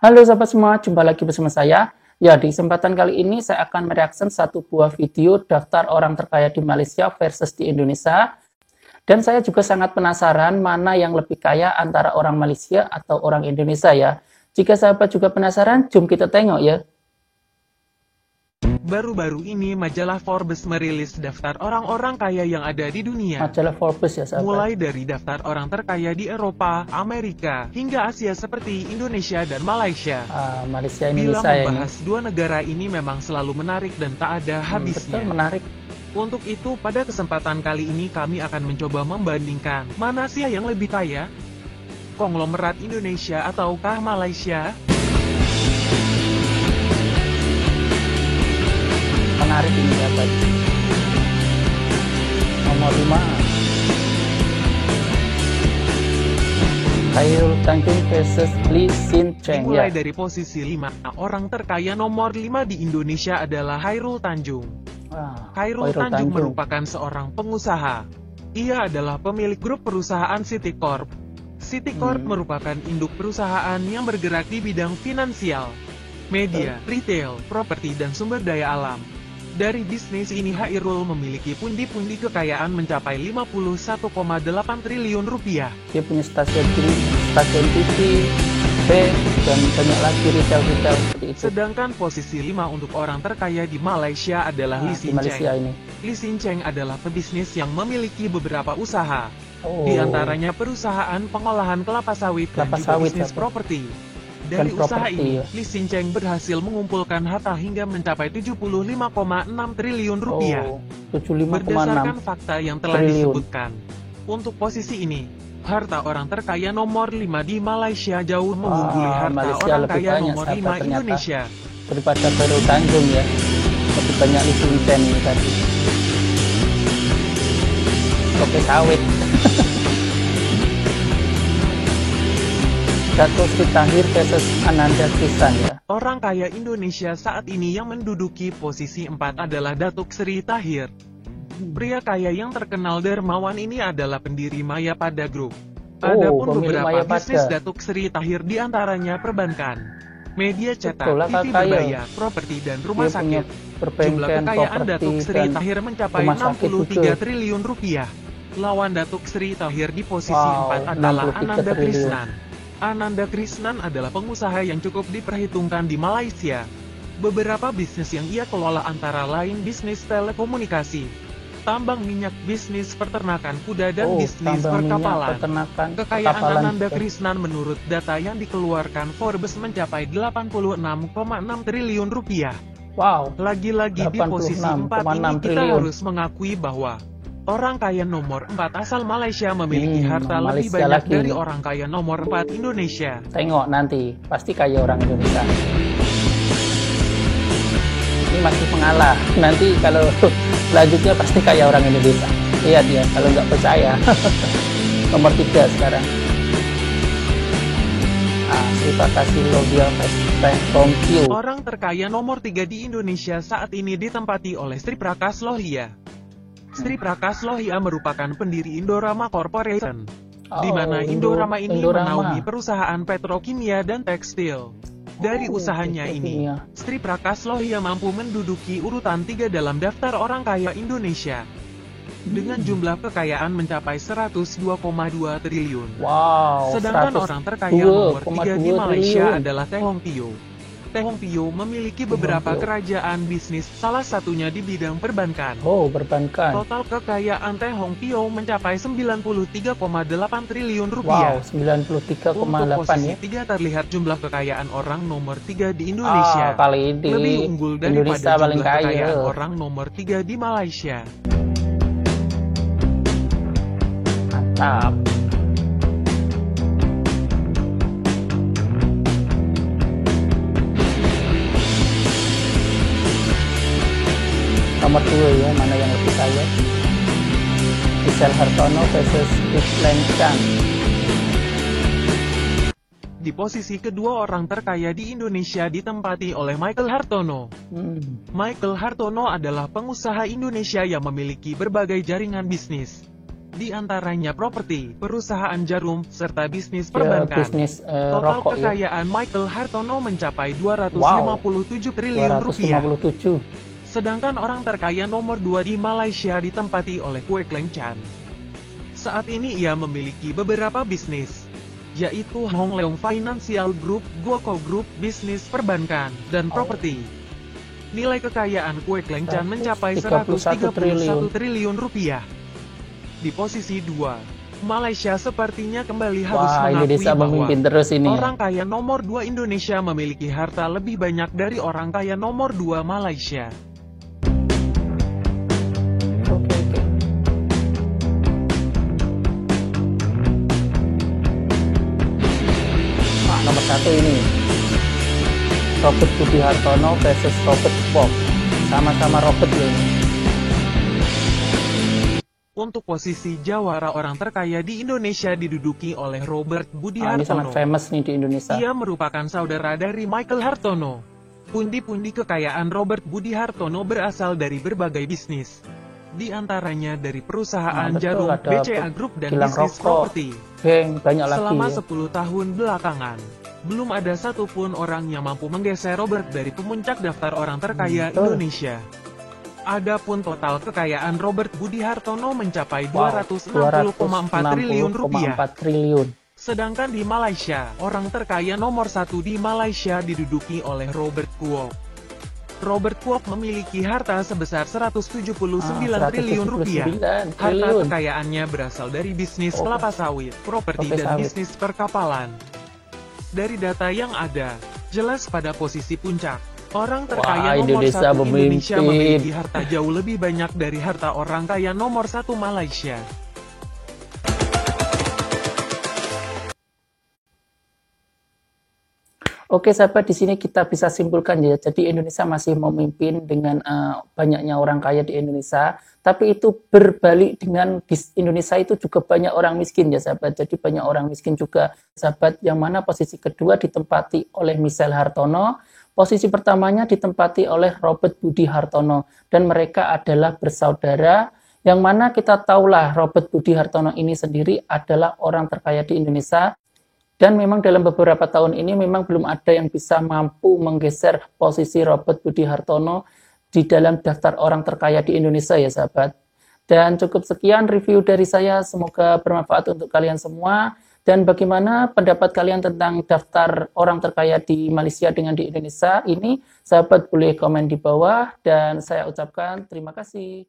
Halo sahabat semua, jumpa lagi bersama saya. Ya, di kesempatan kali ini saya akan mereaksi satu buah video daftar orang terkaya di Malaysia versus di Indonesia. Dan saya juga sangat penasaran mana yang lebih kaya antara orang Malaysia atau orang Indonesia ya. Jika sahabat juga penasaran, jom kita tengok ya. Baru-baru ini majalah Forbes merilis daftar orang-orang kaya yang ada di dunia. Majalah Forbes ya sahabat. Mulai dari daftar orang terkaya di Eropa, Amerika, hingga Asia seperti Indonesia dan Malaysia. Malaysia, Bila Indonesia membahas dua negara ini memang selalu menarik dan tak ada habisnya. Betul, menarik. Untuk itu pada kesempatan kali ini kami akan mencoba membandingkan mana sih yang lebih kaya? Konglomerat Indonesia ataukah Malaysia? Menarik ini sahabat. Nomor 5, Khairul Tanjung versus Lee Sin Cheng. Dimulai dari posisi 5, orang terkaya nomor 5 di Indonesia adalah Khairul Tanjung. Khairul Tanjung merupakan seorang pengusaha. Ia adalah pemilik grup perusahaan City Corp. City Corp merupakan induk perusahaan yang bergerak di bidang finansial, media, retail, properti dan sumber daya alam. Dari bisnis ini Khairul memiliki pundi-pundi kekayaan mencapai 51,8 triliun rupiah. Dia punya stasiun TV, dan banyak lagi retail seperti itu. Sedangkan posisi 5 untuk orang terkaya di Malaysia adalah Lee Sin Cheng. Lee Sin Cheng adalah pebisnis yang memiliki beberapa usaha. Di antaranya perusahaan pengolahan kelapa sawit dan juga bisnis properti. Dari usaha ini, Lee Sin Cheng berhasil mengumpulkan harta hingga mencapai 75,6 triliun rupiah. 75,6 Berdasarkan fakta yang telah disebutkan. Untuk posisi ini, harta orang terkaya nomor 5 di Malaysia jauh mengungguli harta orang kaya nomor 5 Indonesia. Daripada Khairul Tanjung ya, lebih banyak Lee Sin Cheng ini tadi. Oke, sawit. Datuk Sri Tahir versus Ananda Krisnan ya. Orang kaya Indonesia saat ini yang menduduki posisi 4 adalah Datuk Sri Tahir. Pria kaya yang terkenal dermawan ini adalah pendiri Maya Pada Group. Adapun beberapa bisnis Datuk Sri Tahir diantaranya perbankan, media cetak, TV berbayar, properti dan rumah sakit. Jumlah kekayaan Datuk Sri Tahir mencapai 63 triliun rupiah. Lawan Datuk Sri Tahir di posisi 4 adalah Ananda Krisnan. Ananda Krisnan adalah pengusaha yang cukup diperhitungkan di Malaysia. Beberapa bisnis yang ia kelola antara lain bisnis telekomunikasi, tambang minyak, bisnis peternakan kuda, dan bisnis perkapalan. Kekayaan Ananda Krisnan menurut data yang dikeluarkan Forbes mencapai 86,6 triliun rupiah. Lagi-lagi di posisi 4 ini kita harus mengakui bahwa orang kaya nomor 4 asal Malaysia memiliki harta lebih banyak dari orang kaya nomor 4 Indonesia. Tengok nanti, pasti kaya orang Indonesia. Ini masih mengalah. Nanti kalau selanjutnya pasti kaya orang Indonesia. Lihat ya, kalau nggak percaya. Nomor 3 sekarang. Terima kasih Lovia Tongkyu. Orang terkaya nomor 3 di Indonesia saat ini ditempati oleh Sri Prakas Lohia. Sri Prakas Lohia merupakan pendiri Indorama Corporation, di mana Indorama ini menaungi perusahaan petrokimia dan tekstil. Dari usahanya ini, Sri Prakas Lohia mampu menduduki urutan 3 dalam daftar orang kaya Indonesia, dengan jumlah kekayaan mencapai 102,2 triliun. Sedangkan orang terkaya nomor 3 di Malaysia adalah Teh Hong Tio. Teh Hong Tio memiliki beberapa kerajaan bisnis, salah satunya di bidang perbankan. Perbankan. Total kekayaan Teh Hong Tio mencapai 93,8 triliun rupiah. 93,8 Untuk posisi 3 terlihat jumlah kekayaan orang nomor 3 di Indonesia. Kali ini lebih unggul daripada Indonesia jumlah kekayaan kaya. orang nomor 3 di Malaysia. Mantap. Nomor 2 ya, mana yang lebih kaya? Michelle Hartono versus Islan Chang. Di posisi kedua orang terkaya di Indonesia ditempati oleh Michael Hartono. Michael Hartono adalah pengusaha Indonesia yang memiliki berbagai jaringan bisnis. Di antaranya properti, perusahaan jarum, serta bisnis perbankan. bisnis Total rokok ya. kekayaan Michael Hartono mencapai 257 triliun rupiah. 257. Sedangkan orang terkaya nomor 2 di Malaysia ditempati oleh Kwek Leng Chan. Saat ini ia memiliki beberapa bisnis, yaitu Hong Leong Financial Group, Goko Group, bisnis perbankan, dan properti. Nilai kekayaan Kwek Leng Chan mencapai 131 triliun rupiah. Di posisi 2, Malaysia sepertinya kembali harus mengakui bahwa terus ini. Orang kaya nomor 2 Indonesia memiliki harta lebih banyak dari orang kaya nomor 2 Malaysia. Nomor 1 ini Robert Budi Hartono versus Robert Kwok. Sama-sama Robert loh ini. Untuk posisi jawara orang terkaya di Indonesia diduduki oleh Robert Budi Ini sangat Hartono. famous nih di Indonesia. Ia merupakan saudara dari Michael Hartono. Pundi-pundi kekayaan Robert Budi Hartono berasal dari berbagai bisnis. Di antaranya dari perusahaan jarum, BCA Group, dan bisnis properti. Banyak lagi. Selama 10 tahun belakangan, belum ada satupun orang yang mampu menggeser Robert dari pemuncak daftar orang terkaya Indonesia. Adapun total kekayaan Robert Budi Hartono mencapai 260,4 triliun rupiah. Sedangkan di Malaysia, orang terkaya nomor 1 di Malaysia diduduki oleh Robert Kwok. Robert Kwok memiliki harta sebesar 179 triliun rupiah. Harta kekayaannya berasal dari bisnis kelapa sawit, properti, dan bisnis perkapalan. Dari data yang ada, jelas pada posisi puncak. Orang terkaya nomor 1 Indonesia memiliki harta jauh lebih banyak dari harta orang kaya nomor 1 Malaysia. Oke sahabat, di sini kita bisa simpulkan ya, jadi Indonesia masih memimpin dengan banyaknya orang kaya di Indonesia, tapi itu berbalik dengan di Indonesia itu juga banyak orang miskin ya sahabat, jadi banyak orang miskin juga sahabat, yang mana posisi kedua ditempati oleh Michael Hartono, posisi pertamanya ditempati oleh Robert Budi Hartono, dan mereka adalah bersaudara, yang mana kita tahulah Robert Budi Hartono ini sendiri adalah orang terkaya di Indonesia. Dan memang dalam beberapa tahun ini memang belum ada yang bisa mampu menggeser posisi Robert Budi Hartono di dalam daftar orang terkaya di Indonesia ya sahabat. Dan cukup sekian review dari saya, semoga bermanfaat untuk kalian semua. Dan bagaimana pendapat kalian tentang daftar orang terkaya di Malaysia dengan di Indonesia ini, sahabat boleh komen di bawah, dan saya ucapkan terima kasih.